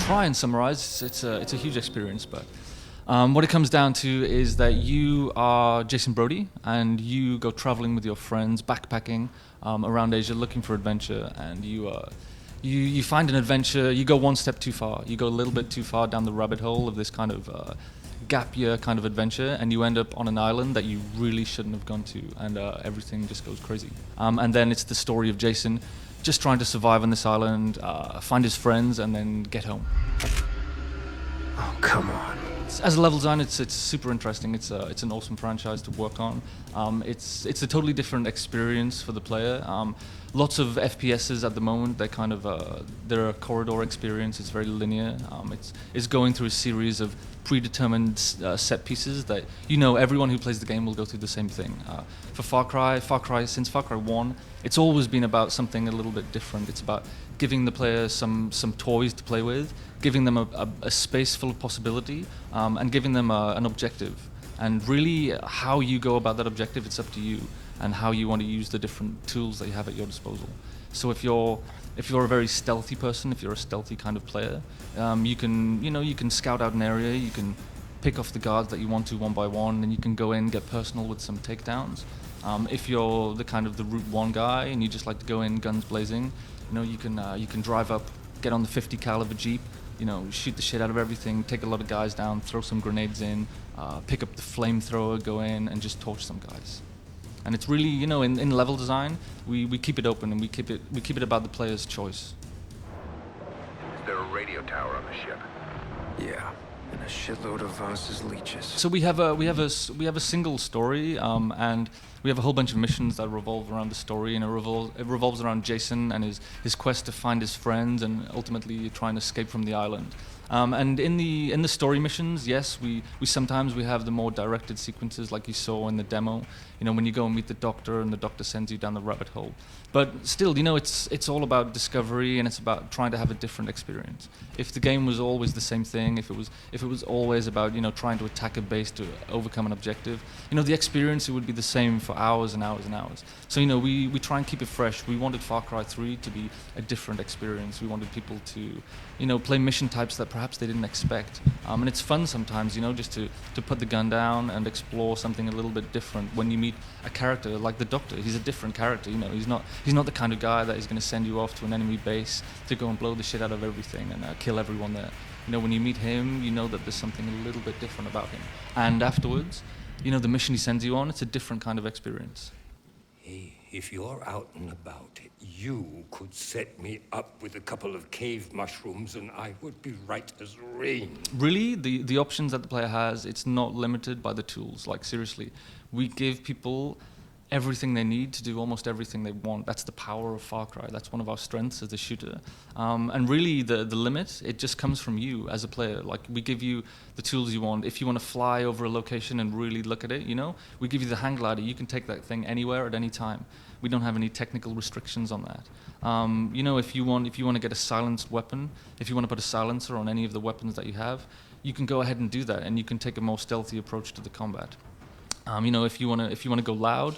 try and summarize, it's a huge experience, but what it comes down to is that you are Jason Brody and you go traveling with your friends, backpacking around Asia looking for adventure, and you find an adventure, you go one step too far, you go a little bit too far down the rabbit hole of this kind of gap year kind of adventure, and you end up on an island that you really shouldn't have gone to, and everything just goes crazy. And then it's the story of Jason just trying to survive on this island, find his friends, and then get home. Oh, come on. As a level designer, it's super interesting. It's an awesome franchise to work on. It's a totally different experience for the player. Lots of FPSs at the moment. They're a corridor experience. It's very linear. It's going through a series of predetermined set pieces that everyone who plays the game will go through the same thing. For Far Cry, since Far Cry 1, it's always been about something a little bit different. It's about giving the player some toys to play with, giving them a space full of possibility, and giving them an objective. And really, how you go about that objective, it's up to you, and how you want to use the different tools that you have at your disposal. So if you're a very stealthy person, if you're a stealthy kind of player, you can scout out an area, you can pick off the guards that you want to one by one, and you can go in, get personal with some takedowns. If you're the Route 1 guy and you just like to go in guns blazing, you can drive up, get on the 50 caliber Jeep, shoot the shit out of everything, take a lot of guys down, throw some grenades in, pick up the flamethrower, go in and just torch some guys. And it's really, in level design, we keep it open and we keep it about the player's choice. Is there a radio tower on the ship? Yeah, and a shitload of Voss's leeches. So we have a single story, and we have a whole bunch of missions that revolve around the story, and it revolves around Jason and his quest to find his friends and ultimately try and escape from the island. And in the story missions, yes, we sometimes have the more directed sequences like you saw in the demo. When you go and meet the doctor and the doctor sends you down the rabbit hole. But still, it's all about discovery, and it's about trying to have a different experience. If the game was always the same thing, if it was always about trying to attack a base to overcome an objective, the experience, it would be the same for hours and hours and hours. So we try and keep it fresh. We wanted Far Cry 3 to be a different experience. We wanted people to play mission types that perhaps they didn't expect. And it's fun sometimes, just to put the gun down and explore something a little bit different. When you meet a character like the Doctor, he's a different character. He's not the kind of guy that is going to send you off to an enemy base to go and blow the shit out of everything and kill everyone there. When you meet him, you know that there's something a little bit different about him. And afterwards, the mission he sends you on, it's a different kind of experience. Hey, if you're out and about, you could set me up with a couple of cave mushrooms and I would be right as rain. Really, the options that the player has, it's not limited by the tools. Like, seriously, we give people everything they need to do almost everything they want. That's the power of Far Cry. That's one of our strengths as a shooter. And really, the limit, it just comes from you as a player. Like, we give you the tools you want. If you want to fly over a location and really look at it, we give you the hang glider. You can take that thing anywhere at any time. We don't have any technical restrictions on that. If you want to get a silenced weapon, if you want to put a silencer on any of the weapons that you have, you can go ahead and do that, and you can take a more stealthy approach to the combat. If you want to go loud,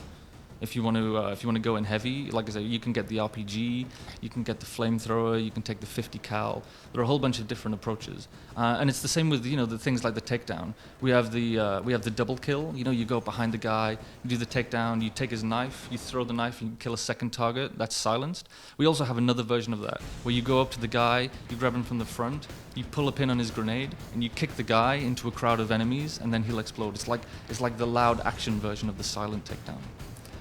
if you want to go in heavy, like I said, you can get the RPG, you can get the flamethrower, you can take the 50 cal. There are a whole bunch of different approaches, and it's the same with the things like the takedown. We have the double kill. You go behind the guy, you do the takedown, you take his knife, you throw the knife, and you kill a second target. That's silenced. We also have another version of that where you go up to the guy, you grab him from the front, you pull a pin on his grenade, and you kick the guy into a crowd of enemies, and then he'll explode. It's like the loud action version of the silent takedown.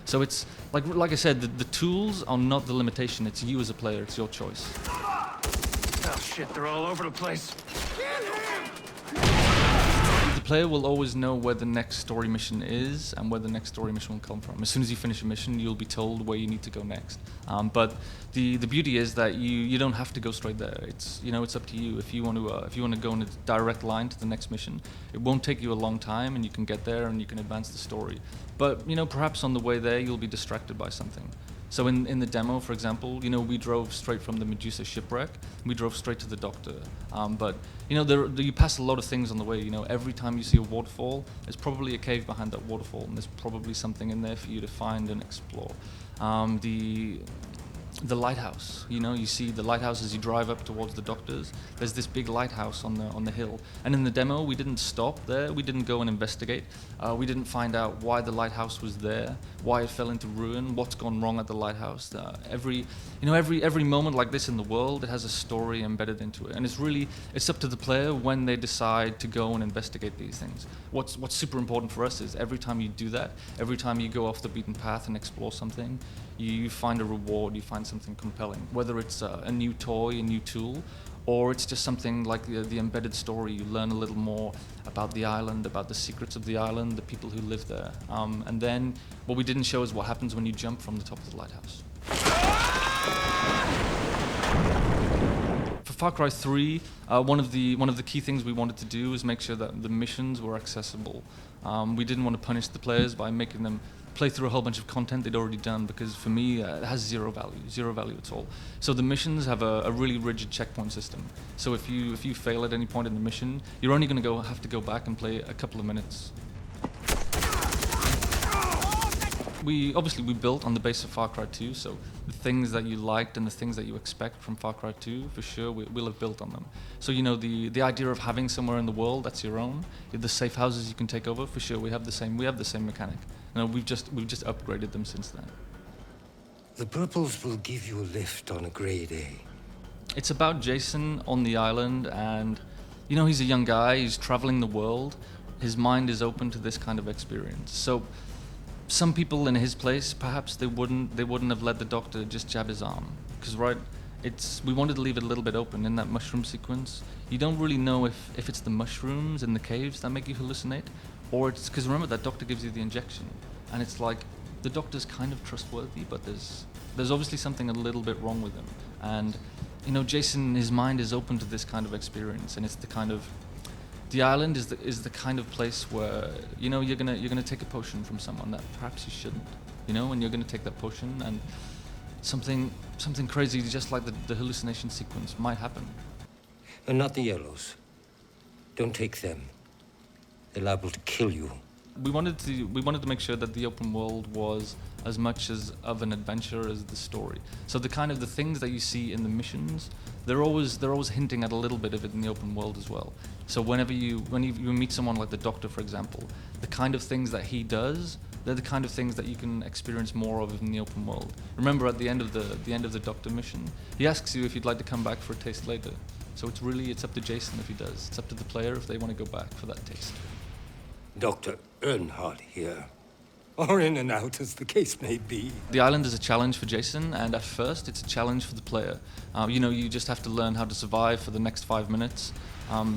So it's like I said, the tools are not the limitation. It's you as a player. It's your choice. Oh shit, they're all over the place. The player will always know where the next story mission is and where the next story mission will come from. As soon as you finish a mission, you'll be told where you need to go next. But the beauty is that you don't have to go straight there. It's up to you. If you want to go in a direct line to the next mission, it won't take you a long time, and you can get there and you can advance the story. But perhaps on the way there you'll be distracted by something. So in the demo, for example, we drove straight from the Medusa shipwreck. We drove straight to the Doctor. But you pass a lot of things on the way. Every time you see a waterfall, there's probably a cave behind that waterfall, and there's probably something in there for you to find and explore. the lighthouse. You know, you see the lighthouse as you drive up towards the doctors. There's this big lighthouse on the hill. And in the demo, we didn't stop there. We didn't go and investigate. We didn't find out why the lighthouse was there, why it fell into ruin, what's gone wrong at the lighthouse. Every moment like this in the world, it has a story embedded into it. And it's up to the player when they decide to go and investigate these things. What's super important for us is every time you do that, every time you go off the beaten path and explore something, you find a reward, you find something compelling. Whether it's a new toy, a new tool, or it's just something like the embedded story. You learn a little more about the island, about the secrets of the island, the people who live there. And then what we didn't show is what happens when you jump from the top of the lighthouse. For Far Cry 3, one of the key things we wanted to do was make sure that the missions were accessible. We didn't want to punish the players by making them play through a whole bunch of content they'd already done, because for me it has zero value at all. So the missions have a really rigid checkpoint system. So if you fail at any point in the mission, you're only going to have to go back and play a couple of minutes. We built on the base of Far Cry 2, so the things that you liked and the things that you expect from Far Cry 2, for sure, we'll have built on them. So the idea of having somewhere in the world that's your own, the safe houses you can take over, for sure, we have the same mechanic. We've just upgraded them since then. The purples will give you a lift on a grey day. It's about Jason on the island, and he's a young guy, he's traveling the world, his mind is open to this kind of experience. So some people in his place, perhaps they wouldn't have let the doctor just jab his arm, because we wanted to leave it a little bit open in that mushroom sequence. You don't really know if it's the mushrooms in the caves that make you hallucinate, or it's because, remember, that doctor gives you the injection, and it's like the doctor's kind of trustworthy, but there's obviously something a little bit wrong with him. And Jason, his mind is open to this kind of experience, and it's the island is the kind of place where you're gonna take a potion from someone that perhaps you shouldn't, and you're gonna take that potion, and something crazy, just like the hallucination sequence, might happen. And not the yellows. Don't take them. They're liable to kill you. We wanted to make sure that the open world was as much of an adventure as the story. So the things that you see in the missions, they're always hinting at a little bit of it in the open world as well. So when you meet someone like the Doctor, for example, the kind of things that he does, they're the kind of things that you can experience more of in the open world. Remember, at the end of the Doctor mission, he asks you if you'd like to come back for a taste later. So it's up to Jason if he does. It's up to the player if they want to go back for that taste. Dr. Earnhardt here. Or in and out, as the case may be. The island is a challenge for Jason, and at first it's a challenge for the player. You just have to learn how to survive for the next 5 minutes.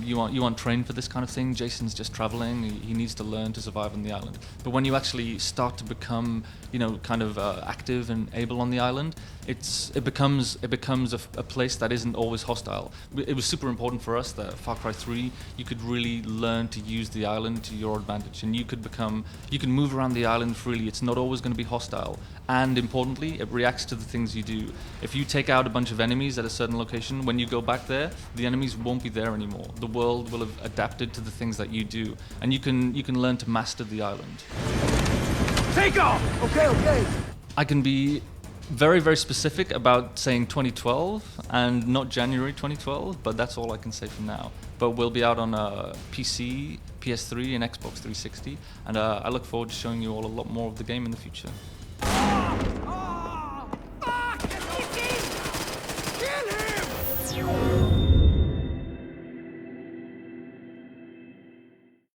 You aren't trained for this kind of thing. Jason's just traveling. He needs to learn to survive on the island. But when you actually start to become, active and able on the island, it becomes a place that isn't always hostile. It was super important for us that Far Cry 3, you could really learn to use the island to your advantage, and you can move around the island freely. It's not always going to be hostile, and importantly, it reacts to the things you do. If you take out a bunch of enemies at a certain location, when you go back there, the enemies won't be there anymore. The world will have adapted to the things that you do, and you can learn to master the island. Take off! Okay. I can be very, very specific about saying 2012 and not January 2012, but that's all I can say for now. But we'll be out on PC, PS3, and Xbox 360, and I look forward to showing you all a lot more of the game in the future.